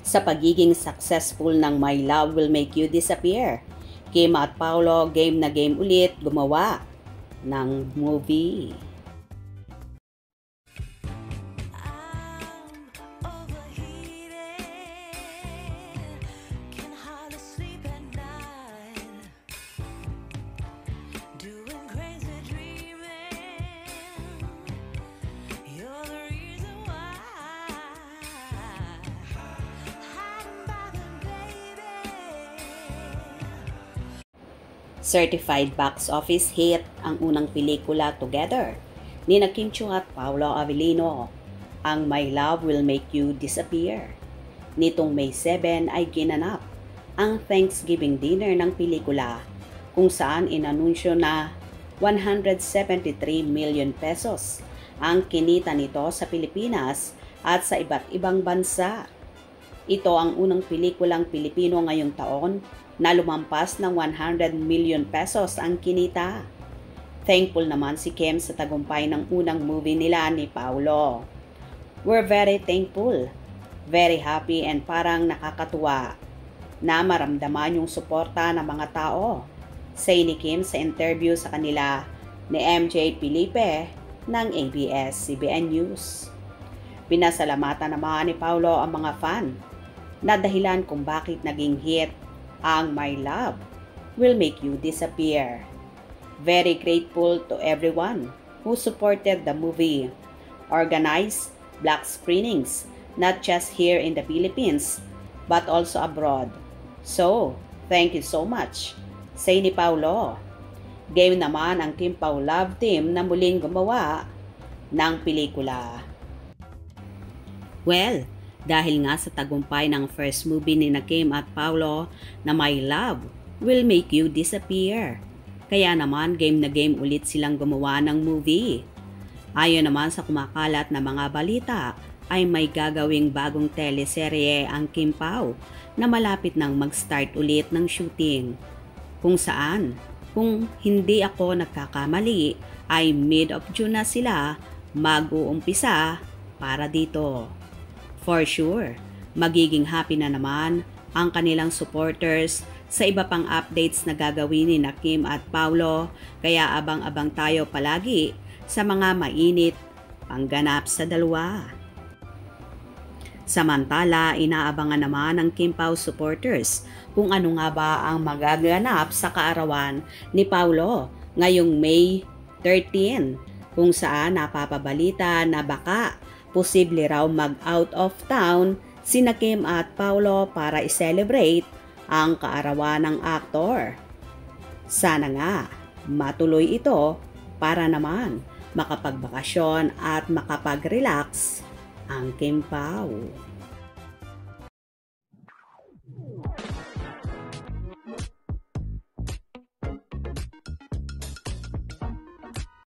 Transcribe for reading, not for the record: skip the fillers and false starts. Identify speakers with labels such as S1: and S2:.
S1: sa pagiging successful ng My Love Will Make You Disappear. Kim at Paolo game na game ulit gumawa ng movie. Certified box office hit ang unang pelikula together ni Kim Chiu at Paolo Avellino, ang My Love Will Make You Disappear. Nitong May 7 ay ginanap ang Thanksgiving dinner ng pelikula kung saan inanunsyo na 173 million pesos ang kinita nito sa Pilipinas at sa iba't ibang bansa. Ito ang unang pelikulang Pilipino ngayong taon na lumampas ng 100 million pesos ang kinita. Thankful naman si Kim sa tagumpay ng unang movie nila ni Paolo. We're very thankful, very happy and parang nakakatuwa na maramdaman yung suporta ng mga tao, say ni Kim sa interview sa kanila ni MJ Felipe ng ABS-CBN News. Pinasalamatan naman ni Paolo ang mga fan na dahilan kung bakit naging hit ang My Love Will Make You Disappear. Very grateful to everyone who supported the movie. Organized black screenings, not just here in the Philippines, but also abroad. So, thank you so much, say ni Paolo. Game naman ang Kim Pao Love Team na muling gumawa ng pelikula. Well, dahil nga sa tagumpay ng first movie ni Kim at Paolo na My Love Will Make You Disappear. Kaya naman game na game ulit silang gumawa ng movie. Ayon naman sa kumakalat na mga balita ay may gagawing bagong teleserye ang Kim Pao na malapit nang mag-start ulit ng shooting. Kung saan, kung hindi ako nagkakamali ay mid of June na sila mag-uumpisa para dito. For sure, magiging happy na naman ang kanilang supporters sa iba pang updates na gagawin ni Kim at Paolo, kaya abang-abang tayo palagi sa mga mainit pangganap sa dalawa. Samantala, inaabangan naman ng Kim Pao supporters kung ano nga ba ang magaganap sa kaarawan ni Paolo ngayong May 13, kung saan napapabalita na baka posible raw mag-out of town sina Kim at Paolo para i-celebrate ang kaarawan ng aktor. Sana nga matuloy ito para naman makapagbakasyon at makapag-relax ang Kim Pao.